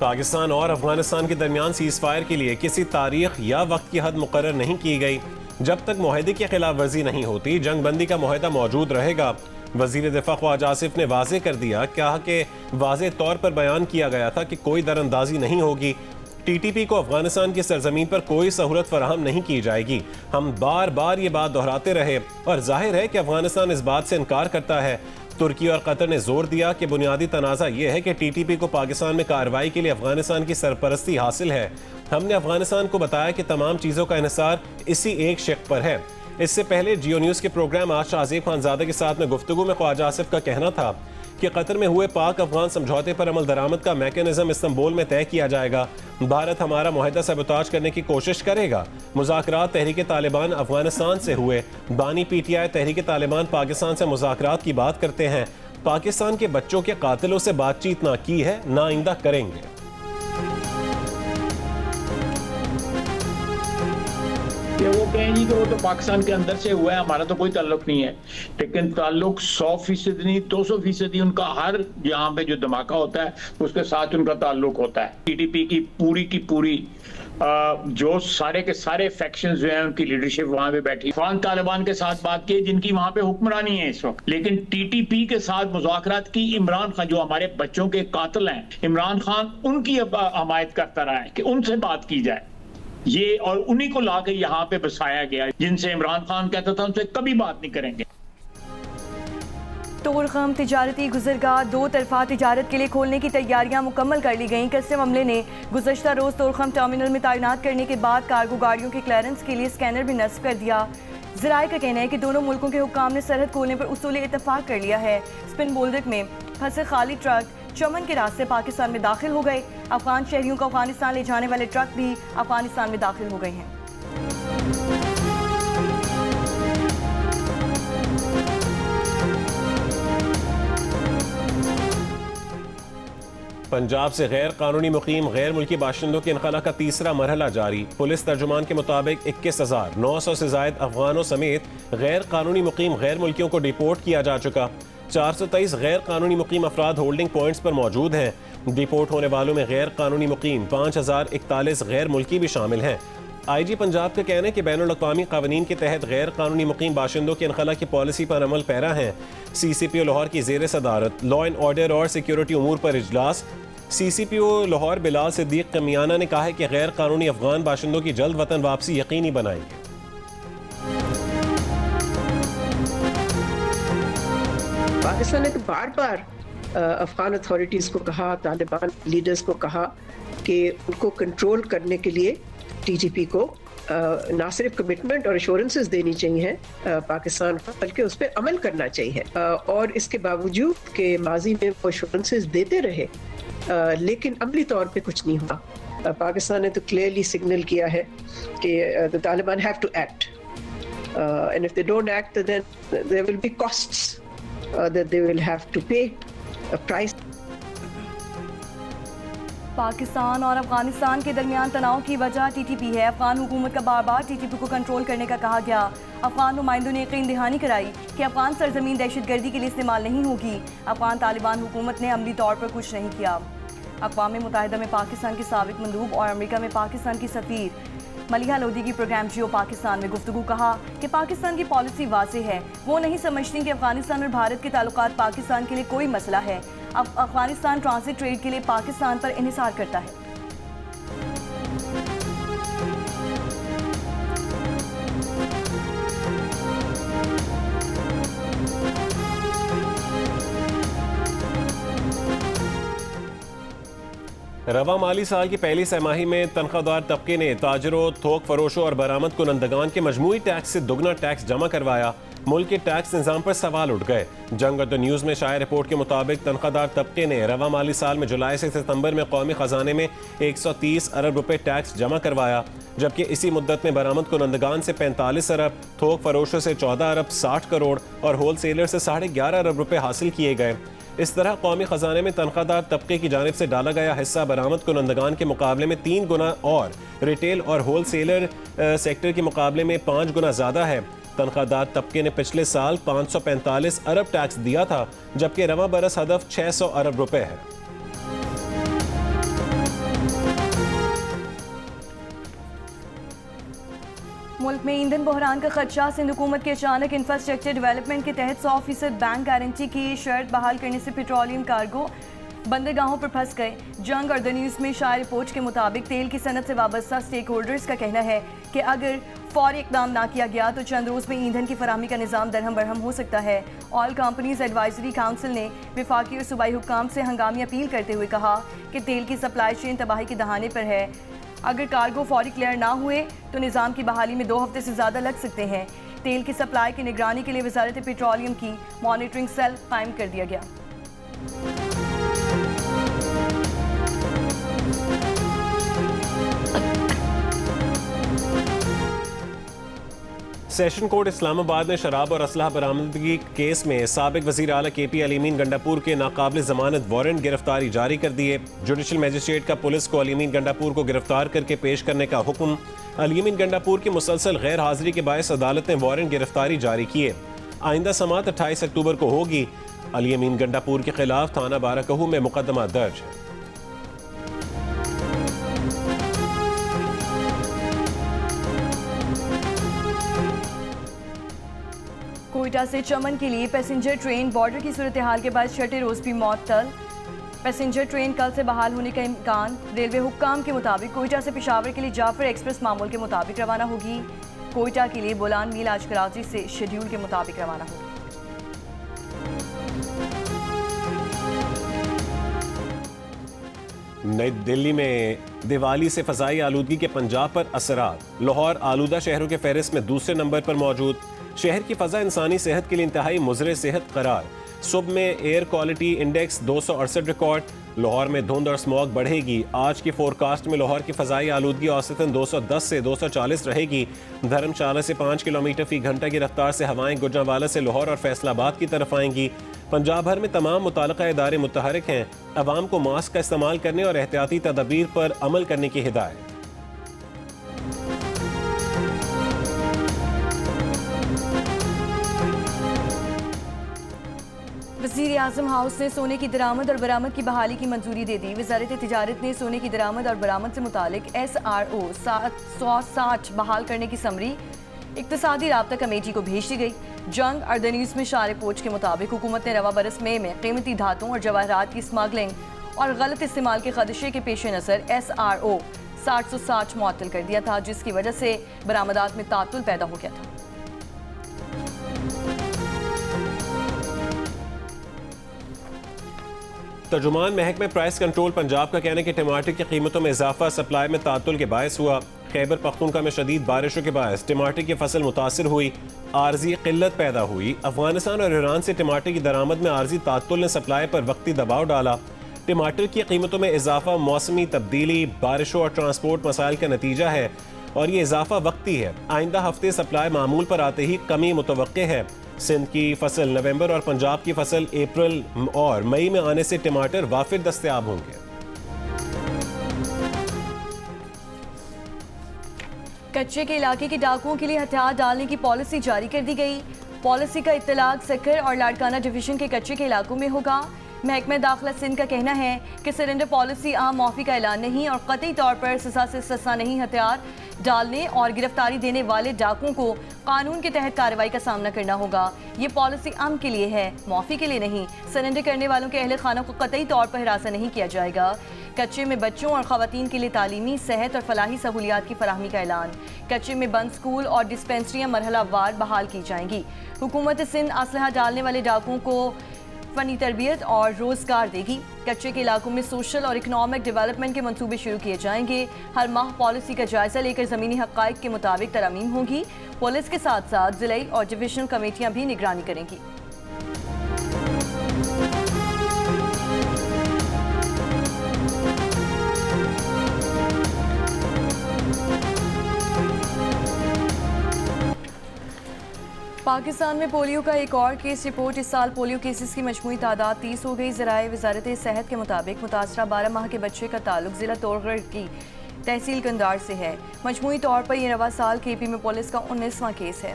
पाकिस्तान और अफगानिस्तान के दरमियान सीज़ फायर के लिए किसी तारीख या वक्त की हद मुकर्रर नहीं की गई। जब तक मुआहदे की खिलाफ वर्जी नहीं होती, जंग बंदी का मुआहदा मौजूद रहेगा। वज़ीर दिफा ख्वाजा आसिफ ने वाज़ेह कर दिया, कहा कि वाज़ेह तौर पर बयान किया गया था कि कोई दरअंदाजी नहीं होगी। TTP को अफगानिस्तान की सरजमीन पर कोई सहूलत फराहम नहीं की जाएगी। हम बार बार ये बात दोहराते रहे और जाहिर है कि अफगानिस्तान इस बात से इनकार करता है। तुर्की और कतर ने जोर दिया कि बुनियादी तनाज़ा यह है कि TTP को पाकिस्तान में कार्रवाई के लिए अफगानिस्तान की सरपरस्ती हासिल है। हमने अफगानिस्तान को बताया कि तमाम चीज़ों का इन्हिसार इसी एक शिक पर है। इससे पहले जियो न्यूज़ के प्रोग्राम आज शाहज़ेब खानज़ादा के साथ में गुफ्तगू में ख्वाजा आसिफ का कहना था कि कतर में हुए पाक अफगान समझौते पर अमल दरामद का मैकेनिज्म इस्तांबुल में तय किया जाएगा। भारत हमारा मुआहदा सबूताज करने की कोशिश करेगा। मुज़ाकरात तहरीक तालिबान अफगानिस्तान से हुए। बानी PTI तहरीक तालिबान पाकिस्तान से मुज़ाकरात की बात करते हैं। पाकिस्तान के बच्चों के कातिलों से बातचीत ना की है, ना आइंदा करेंगे। वो कहेंगे कि वो तो पाकिस्तान के अंदर से हुआ है, हमारा तो कोई ताल्लुक नहीं है। लेकिन ताल्लुक 100% नहीं, 200% उनका हर यहाँ पे जो धमाका होता है उसके साथ उनका ताल्लुक होता है। TTP की पूरी जो सारे के सारे फैक्शंस जो हैं उनकी लीडरशिप वहां पे बैठी। अफगान तालिबान के साथ बात की जिनकी वहां पे हुक्मरानी है इस वक्त, लेकिन TTP के साथ मुज़ाकरात की इमरान खान जो हमारे बच्चों के कातिल हैं, इमरान खान उनकी हमायत करता रहा है कि उनसे बात की जाए। ये और उन्हीं को लाके यहाँ पे बसाया गया जिनसे इमरान खान कहता था उनसे कभी बात नहीं करेंगे। तोड़खम तिजारती गुजरगाह दो तरफा तिजारत के लिए खोलने की तैयारियां मुकम्मल कर ली गईं। कस्टम अमले ने गुज़श्ता रोज़ तोड़खम टर्मिनल में तैनात करने के बाद कार्गो गाड़ियों के क्लियरेंस के लिए स्कैनर भी नस्ब कर दिया। ज़राए का कहना है कि दोनों मुल्कों के हुक्काम ने सरहद खोलने पर उसूली इत्तफाक कर लिया है। स्पिन बोल्डक में फंसे खाली ट्रक चमन के रास्ते पाकिस्तान में दाखिल हो गए। अफगान शहरियों को अफगानिस्तान ले जाने वाले ट्रक भी अफगानिस्तान में दाखिल हो गए हैं। पंजाब से गैर कानूनी मुकीम गैर मुल्की बाशिंदों के इनखला का तीसरा मरहला जारी। पुलिस तर्जुमान के मुताबिक 21,900 से जायद अफगानों समेत गैर कानूनी मुकीम गैर मुल्कियों को डिपोर्ट किया जा चुका। 423 गैर कानूनी मुकीम अफराद होल्डिंग पॉइंट्स पर मौजूद हैं। डिपोर्ट होने वालों में गैर कानूनी मुकीम 5041 गैर मुल्की भी शामिल हैं। IG पंजाब का कहना है कि बैनुल अक़वामी क़वानीन के तहत गैर कानूनी मुकीम बाशिंदों के इनखला की पॉलिसी पर अमल पैरा हैं। CCPO लाहौर की ज़ेर सदारत लॉ एंड ऑर्डर और सिक्योरिटी उमूर पर इजलास। CCPO लाहौर बिलाल सिद्दीक कमियाना ने कहा है कि गैर कानूनी अफगान बाशिंदों की जल्द वतन वापसी यकीनी बनाएंगे। पाकिस्तान ने तो बार बार अफगान अथॉरिटीज़ को कहा, तालिबान लीडर्स को कहा कि उनको कंट्रोल करने के लिए TTP को ना सिर्फ कमिटमेंट और एश्योरेंसेस देनी चाहिए पाकिस्तान को, बल्कि उस पर अमल करना चाहिए। और इसके बावजूद कि माजी में वो एश्योरेंसेस देते रहे, लेकिन अमली तौर पे कुछ नहीं हुआ। पाकिस्तान ने तो क्लियरली सिग्नल किया है कि the Taliban have to act, and if they don't act then there will be costs that they will have to pay a price. Pakistan और अफगानिस्तान के दरमियान तनाव की वजह TTP है। अफगान हुकूमत का बार बार TTP को कंट्रोल करने का कहा गया। अफगान नुमाइंदों ने यकीन दहानी कराई कि अफगान सरजमीन दहशतगर्दी के लिए इस्तेमाल नहीं होगी। अफगान तालिबान हुकूमत ने अमली तौर पर कुछ नहीं किया। अक़वाम मुत्तहिदा में पाकिस्तान के साबिक मंदूब और अमेरिका में पाकिस्तान की सफ़ीर मलिहा लोधी की प्रोग्राम जियो पाकिस्तान में गुफ्तगू कहा कि पाकिस्तान की पॉलिसी वाज़ेह है। वो नहीं समझती कि अफगानिस्तान और भारत के ताल्लुकात पाकिस्तान के लिए कोई मसला है। अब अफगानिस्तान ट्रांजिट ट्रेड के लिए पाकिस्तान पर इन्हिसार करता है। रवा माली साल की पहली सहमाही में तनख्वाहदार तबके ने ताजरों, थोक फरोशों और बरामद कुनंदगान के मजमूई टैक्स से दुगना टैक्स जमा करवाया। मुल्क के टैक्स निज़ाम पर सवाल उठ गए। जंग द न्यूज़ में शाया रिपोर्ट के मुताबिक तनख्वाहदार तबके ने रवा माली साल में जुलाई से सितंबर में कौमी खजाने में 130 अरब रुपए टैक्स जमा करवाया, जबकि इसी मुद्दत में बरामद कुनंदगान से 45 अरब, थोक फरोशों से 14 अरब 60 करोड़ और होल सेलर से 11.5 अरब रुपए हासिल किए गए। इस तरह कौमी खजाने में तनख्वाहदार तबके की जानिब से डाला गया हिस्सा बरामद कुनंदगान के मुकाबले में 3 गुना और रिटेल और होल सेलर सेक्टर के मुकाबले में 5 गुना ज़्यादा है। तनख्वाहदार तबके ने पिछले साल 545 अरब टैक्स दिया था, जबकि रवा बरस हदफ 600 अरब रुपए है। मुल्क में ईंधन बहरान का खदशा। सिंध हुकूमत के अचानक इंफ्रास्ट्रक्चर डेवलपमेंट के तहत 100% बैंक गारंटी की शर्त बहाल करने से पेट्रोलियम कार्गो बंदरगाहों पर फंस गए। जंग और द न्यूज़ में शायर रिपोर्ट के मुताबिक तेल की सनत से वाबस्ता स्टेक होल्डर्स का कहना है कि अगर फौरी इकदाम ना किया गया तो चंद रोज़ में ईंधन की फराहमी का निज़ाम दरहम बरहम हो सकता है। ऑयल कंपनीज एडवाइजरी काउंसिल ने वफाकी और सूबाई हुक्काम से हंगामी अपील करते हुए कहा कि तेल की सप्लाई चेन तबाही के दहाने पर है। अगर कार्गो फौरी क्लियर ना हुए तो निज़ाम की बहाली में 2 हफ्ते से ज़्यादा लग सकते हैं। तेल की सप्लाई की निगरानी के लिए वजारत पेट्रोलियम की मॉनिटरिंग सेल कायम कर दिया गया। सेशन कोर्ट इस्लामाबाद ने शराब और असलहा बरामदगी केस में साबिक वज़ीर आला KP अलीमीन गंडापुर के नाकाबिल जमानत वारंट गिरफ्तारी जारी कर दिए। जुडिशल मजिस्ट्रेट का पुलिस को अलीमीन गंडापुर को गिरफ्तार करके पेश करने का हुक्म। अलीमीन गंडापुर की मुसलसल गैर हाजिरी के बायस अदालत ने वारंट गिरफ्तारी जारी किए। आइंदा समाअत 28 अक्टूबर को होगी। अलीमीन गंडापुर के खिलाफ थाना बाराकहू में मुकदमा दर्ज है। कोयटा से चमन के लिए पैसेंजर ट्रेन बॉर्डर की सूरत हाल के बाद छठे रोज भी मअतल। पैसेंजर ट्रेन कल से बहाल होने का इम्कान। रेलवे हुक्काम के मुताबिक कोयटा से पेशावर के लिए जाफर एक्सप्रेस मामूल के मुताबिक रवाना होगी। कोयटा के लिए बोलान मील आज कराची से शेड्यूल के मुताबिक रवाना होगी। नई दिल्ली में दिवाली से फ़ज़ाई आलूदगी के पंजाब पर असरात। लाहौर आलूदा शहरों के फहरिस्त में दूसरे नंबर पर मौजूद। शहर की फ़ज़ा इंसानी सेहत के लिए इंतहाई मुज़र सेहत करार। सुबह में air quality index 268 record. Lahore में धुंध और स्मॉग बढ़ेगी। आज की फोरकास्ट में लाहौर की फ़ज़ाई आलूदगी औसतन 210 से 240 रहेगी। धर्मशाला से 5 किलोमीटर फ़ी घंटा की रफ्तार से हवाएं गुजरांवाला से लाहौर और फैसलाबाद की तरफ आएंगी। पंजाब भर में तमाम मुताल्लिक़ा इदारे मुतहरिक हैं। अवाम को मास्क का इस्तेमाल करने और एहतियाती तदबीर पर अमल करने की हिदायत। वज़ीर आज़म हाउस ने सोने की दरामद और बरामद की बहाली की मंजूरी दे दी। वज़ारत तिजारत ने सोने की दरामद और बरामद से मुतालिक SRO 760 बहाल करने की समरी इक्तिसादी राब्ता कमेटी को भेज दी गई। जंग और द न्यूज़ में शायर रिपोर्ट के मुताबिक हुकूमत ने रवा बरस में कीमती धातुओं और जवाहरात की स्मगलिंग और गलत इस्तेमाल के खदशे के पेश नज़र SRO 760 मुअत्तल कर दिया था, जिसकी वजह से बरामदात में तातुल पैदा हो गया था। तर्जुमान महकमे प्राइस कंट्रोल पंजाब का कहना है कि टमाटर की कीमतों में इजाफा सप्लाई में तातुल के बायस हुआ। खैबर पख्तूनख्वा में शदीद बारिशों के बायस टमाटर की फसल मुतासिर हुई। आर्जी किल्लत पैदा हुई। अफगानिस्तान और ईरान से टमाटर की दरामद में आर्जी तातुल ने सप्लाई पर वक्ती दबाव डाला। टमाटर की कीमतों में इजाफा मौसमी तब्दीली, बारिशों और ट्रांसपोर्ट मसाइल का नतीजा है और ये इजाफा वक्ती है। आइंदा हफ्ते सप्लाई मामूल पर आते ही कमी मुतवक्के है। सिंध की फसल नवंबर और पंजाब की फसल अप्रैल और मई में आने से टमाटर वाफिर दस्तयाब होंगे। कच्चे के इलाके के डाकुओं के लिए हथियार डालने की पॉलिसी जारी कर दी गई। पॉलिसी का इत्तलाक सक्कर और लाड़काना डिवीजन के कच्चे के इलाकों में होगा। महकमा दाखिला सिंध का कहना है कि सरेंडर पॉलिसी आम माफी का ऐलान नहीं और कतई तौर पर सजा से सस्ता नहीं। हथियार डालने और गिरफ्तारी देने वाले डाकुओं को कानून के तहत कार्रवाई का सामना करना होगा। ये पॉलिसी अमन के लिए है, माफी के लिए नहीं। सरेंडर करने वालों के अहले खानों को कतई तौर पर हिरासत नहीं किया जाएगा। कच्चे में बच्चों और खवातीन के लिए तालीमी, सेहत और फलाही सहूलियात की फराहमी का ऐलान। कच्चे में बंद स्कूल और डिस्पेंसरियाँ मरहला वार बहाल की जाएंगी। हुकूमत सिंध असलहा डालने वाले डाकुओं को फनी तरबियत और रोजगार देगी। कच्चे के इलाकों में सोशल और इकोनॉमिक डेवलपमेंट के मंसूबे शुरू किए जाएंगे। हर माह पॉलिसी का जायजा लेकर ज़मीनी हक़ाइक़ के मुताबिक तरमीम होगी। पुलिस के साथ साथ ज़िलाई और डिविजनल कमेटियाँ भी निगरानी करेंगी। पाकिस्तान में पोलियो का एक और केस रिपोर्ट। इस साल पोलियो केसेस की मजमूई तादाद 30 हो गई। ज़राए वज़ारत सेहत के मुताबिक मुतासरा 12 माह के बच्चे का ताल्लुक ज़िला तोड़गढ़ की तहसील कंधार से है। मजमूई तौर पर यह रवा साल KP में पुलिस का 19वां केस है।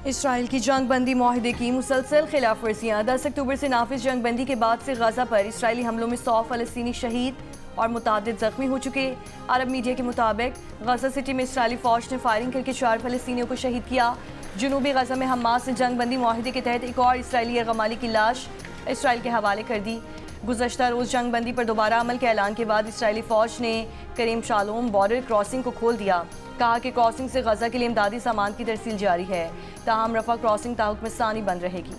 इसराइल की जंग बंदी माहिदे की मुसलसल खिलाफ वर्जियाँ। 10 अक्टूबर से नाफिज जंग बंदी के बाद से गजा पर इसराइली हमलों में 100 फ़लस्तीनी शहीद और मुतादिद जख्मी हो चुके। अरब मीडिया के मुताबिक गजा सिटी में इसराइली फौज ने फायरिंग करके 4 फ़लस्तीनियों को शहीद किया। जनूबी गजा में हमास ने जंग बंदी माहिदे के तहत एक और इसराइली यरगमाली की लाश इसराइल के हवाले कर दी। गुज़श्ता रोज़ जंग बंदी पर दोबारा अमल के ऐलान के बाद इसराइली फ़ौज ने करीम शालोम बॉर्डर क्रॉसिंग को खोल दिया। कहा कि क्रॉसिंग से गजा के लिए इमदादी सामान की तरसील जारी है। ताहम रफा क्रॉसिंग ताहुक्म सानी बंद रहेगी।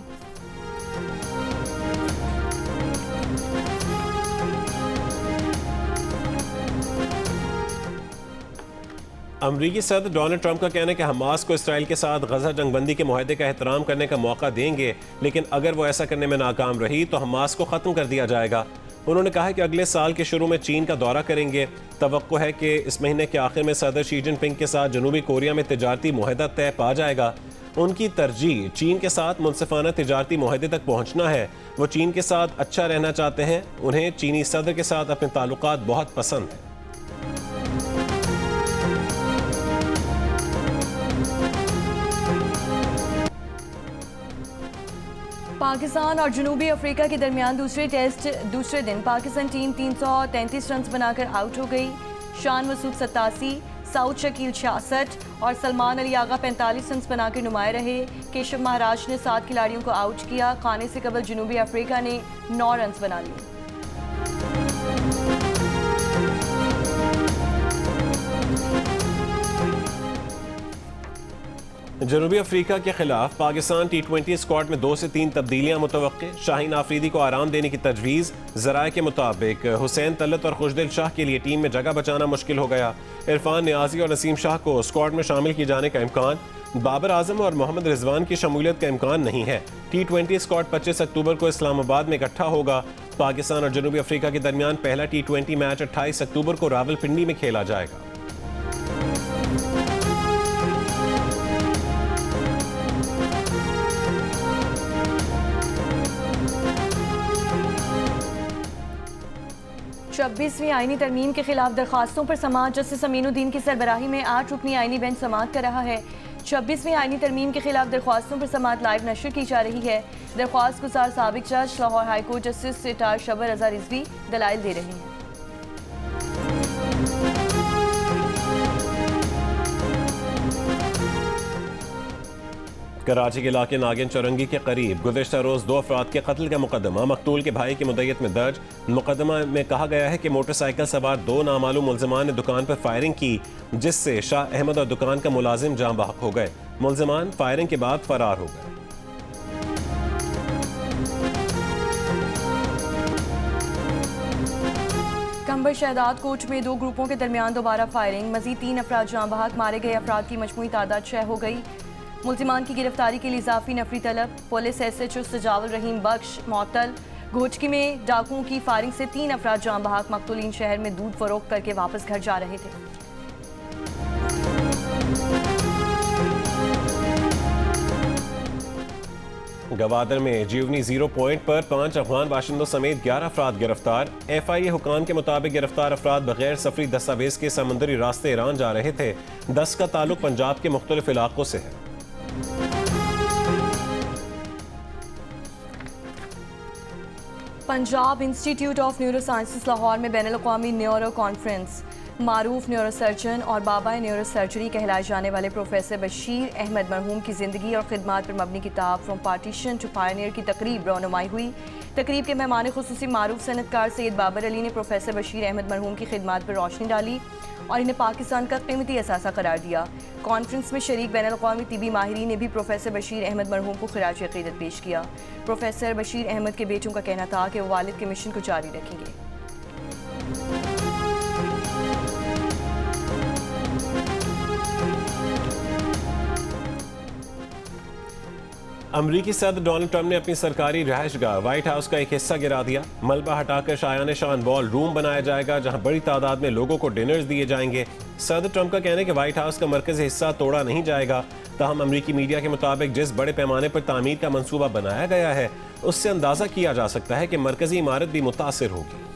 अमरीकी सदर डोनाल्ड ट्रंप का कहना है कि हमास को इसराइल के साथ गजा जंगबंदी के मुआहदे का एहतराम करने का मौका देंगे, लेकिन अगर वो ऐसा करने में नाकाम रही तो हमास को ख़त्म कर दिया जाएगा। उन्होंने कहा कि अगले साल के शुरू में चीन का दौरा करेंगे। तवक्को है कि इस महीने के आखिर में सदर शी जिनपिंग के साथ जनूबी कोरिया में तिजारती मुआहदा तय पा जाएगा। उनकी तरजीह चीन के साथ मुनसिफाना तिजारती मुआहदे तक पहुँचना है। वो चीन के साथ अच्छा रहना चाहते हैं। उन्हें चीनी सदर के साथ अपने ताल्लुकात बहुत पसंद हैं। पाकिस्तान और जनूबी अफ्रीका के दरमियान दूसरे टेस्ट दूसरे दिन पाकिस्तान टीम 333 रन बनाकर आउट हो गई। शान मसूद 87, साउद शकील 66 और सलमान अली आगा 45 रन बनाकर नुमाए रहे। केशव महाराज ने 7 खिलाड़ियों को आउट किया। खाने से कबल जनूबी अफ्रीका ने 9 रन बना लिए। जनूबी अफ्रीका के खिलाफ पाकिस्तान T20 स्क्वाड में 2 से 3 तब्दीलियां मुतवक्के। शाहीन आफरीदी को आराम देने की तजवीज़। ज़राए के मुताबिक हुसैन तलत और खुशदिल शाह के लिए टीम में जगह बचाना मुश्किल हो गया। इरफान नियाजी और नसीम शाह को स्क्वाड में शामिल किए जाने का इम्कान। बाबर आजम और मोहम्मद रिजवान की शमूलियत का इम्कान नहीं है। T20 स्क्वाड 25 अक्टूबर को इस्लामाबाद में इकट्ठा होगा। पाकिस्तान और जनूबी अफ्रीका के दरमियान पहला T20 मैच 28 अक्टूबर को रावलपिंडी में खेला जाएगा। छब्बीसवीं आईनी तरमीम के खिलाफ दरखास्तों पर समाअत। जस्टिस अमीनुद्दीन की सरबराही में 8 रुकनी आईनी बेंच समाअत कर रहा है। 26वीं आईनी तरमीम के खिलाफ दरख्वास्तों पर समाअत लाइव नशर की जा रही है। दरख्वास्त गुजार साबिक जज लाहौर हाईकोर्ट जस्टिस सिटार शबर रजा रिजवी दलाइल दे रहे हैं। कराची के इलाके नागिन चौरंगी के करीब गुज़श्ता रोज़ 2 अफराद के कत्ल का मुकदमा मकतूल के भाई की मुद्दत में दर्ज। मुकदमा में कहा गया है कि मोटरसाइकिल सवार 2 नामालूम मुल्ज़िमान ने दुकान पर फायरिंग की, जिससे शाह अहमद और दुकान का मुलाजिम जाँ बहक हो गए। मुल्ज़िमान फायरिंग के बाद फरार हो गए। कंबर शहदाद कोच में 2 ग्रुपों के दरमियान दोबारा फायरिंग। मजीद 3 अफराद जाँ बहक। मारे गए अफराद की मजमूई तादाद 6 हो गई। मुल्ज़िमान की गिरफ्तारी के लिए इजाफी नफरी तलब। पुलिस SHO सजावुल रहीम बख्श मअतल। घोचकी में डाकुओं की फायरिंग से 3 अफराद जाँ बहक। मकतूलीन शहर में दूध फरोख्त करके वापस घर जा रहे थे। गवादर में जीवनी 0 पॉइंट पर 5 अफगान बाशिंदों समेत 11 अफराद गिरफ्तार। FIA हुकाम के मुताबिक गिरफ्तार अफराद बगैर सफरी दस्तावेज के समुद्री रास्ते ईरान जा रहे थे। 10 का ताल्लुक पंजाब के मुख्तलिफ इलाकों से है। Punjab institute of neuro sciences Lahore में बैनुल-अक़वामी न्यूरो कॉन्फ्रेंस। मारूफ न्यूरो सर्जन और बाबा न्यूरो सर्जरी कहलाए जाने वाले प्रोफेसर बशीर अहमद मरहूम की ज़िंदगी और खिदमात पर मबनी किताब फ्रॉम पार्टीशन टू पायनियर की तकरीब रौनुमाई हुई। तकरीब के मेहमान खुसूसी मारूफ सनतकार सैयद बाबर अली ने प्रोफेसर बशीर अहमद मरहूम की खिदमात पर रोशनी डाली और इन्हें पाकिस्तान का कीमती असासा करार दिया। कॉन्फ्रेंस में शरीक बैनुल-अक़वामी तिबी माहिरीन ने भी प्रोफेसर बशीर अहमद मरहूम को खिराज अक़ीदत पेश किया। प्रोफेसर बशीर अहमद के बेटों का कहना था कि वो वालिद के मिशन को जारी रखेंगे। अमरीकी सदर डोनाल्ड ट्रंप ने अपनी सरकारी रिहाइशगाह व्हाइट हाउस का एक हिस्सा गिरा दिया। मलबा हटाकर शायान शान बॉल रूम बनाया जाएगा, जहां बड़ी तादाद में लोगों को डिनर्स दिए जाएंगे। सदर ट्रंप का कहना है कि व्हाइट हाउस का मरकजी हिस्सा तोड़ा नहीं जाएगा। ताहम अमरीकी मीडिया के मुताबिक जिस बड़े पैमाने पर तामीर का मंसूबा बनाया गया है, उससे अंदाजा किया जा सकता है कि मरकजी इमारत भी मुतासिर होगी।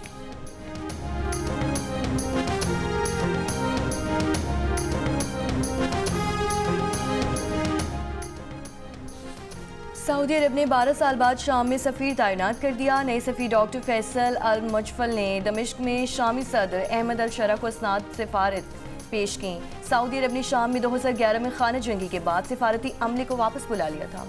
सऊदी अरब ने 12 साल बाद शाम में सफ़ीर तैनात कर दिया। नए सफ़ीर डॉक्टर फैसल अल मुजफल ने दमिश्क में शामी सदर अहमद अल शरा को इसनाद सिफारत पेश की। सऊदी अरब ने शाम में 2011 में खाना जंगी के बाद सिफारती अमले को वापस बुला लिया था।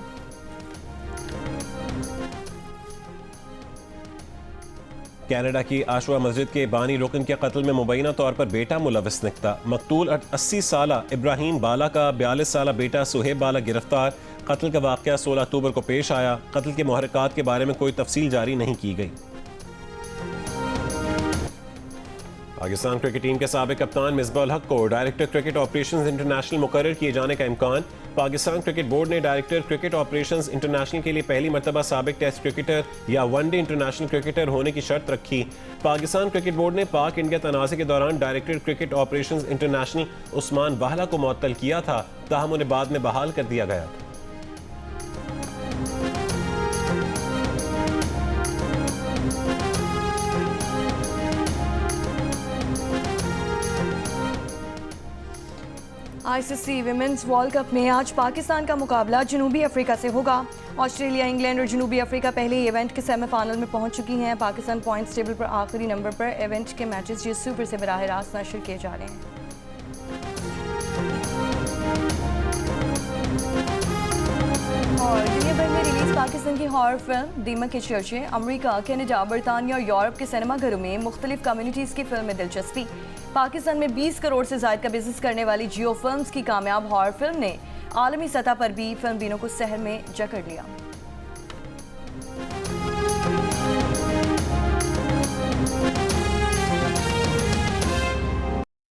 कनाडा की आशुआ मस्जिद के बानी रुकन के कत्ल में मुबैना तौर पर बेटा मुलविस निकता। मकतूल 80 साला इब्राहिम बाला का 42 साला बेटा सुहेब बाला गिरफ्तार। कत्ल का वाक़या 16 अक्टूबर को पेश आया। कत्ल के मुहर्रिकात के बारे में कोई तफसील जारी नहीं की गई। पाकिस्तान क्रिकेट टीम के साबिक कप्तान मिसबाह हक को डायरेक्टर क्रिकेट ऑपरेशंस इंटरनेशनल मुकर्रर किए जाने का इम्कान। पाकिस्तान क्रिकेट बोर्ड ने डायरेक्टर क्रिकेट ऑपरेशंस इंटरनेशनल के लिए पहली मरतबा साबिक टेस्ट क्रिकेटर या वनडे इंटरनेशनल क्रिकेटर होने की शर्त रखी। पाकिस्तान क्रिकेट बोर्ड ने पाक इंडिया तनाज़े के दौरान director cricket operations international Usman Wahla को मुअत्तल किया था, ताहम उन्हें बाद में बहाल कर दिया गया था। आईसीसी विमेंस वर्ल्ड कप में आज पाकिस्तान का मुकाबला जनूबी अफ्रीका से होगा। ऑस्ट्रेलिया, इंग्लैंड और जनूबी अफ्रीका पहले ही इवेंट के सेमीफाइनल में पहुंच चुकी हैं। पाकिस्तान पॉइंट्स टेबल पर आखिरी नंबर पर। इवेंट के मैचेस जियो सुपर से बराह रास्त नशर किए जा रहे हैं। और दुनिया भर में रिलीज पाकिस्तान की हॉरर फिल्म दीमक के चर्चे। अमेरिका, कनाडा, बरतानिया और यूरोप के सिनेमाघरों में मुख्तलिफ कम्युनिटीज़ की फिल्म में दिलचस्पी। पाकिस्तान में 20 करोड़ से ज़ायद का बिजनेस करने वाली जियो फिल्म्स की कामयाब हॉरर फिल्म ने आलमी सतह पर भी फिल्म बीनों को सहर में जकड़ लिया।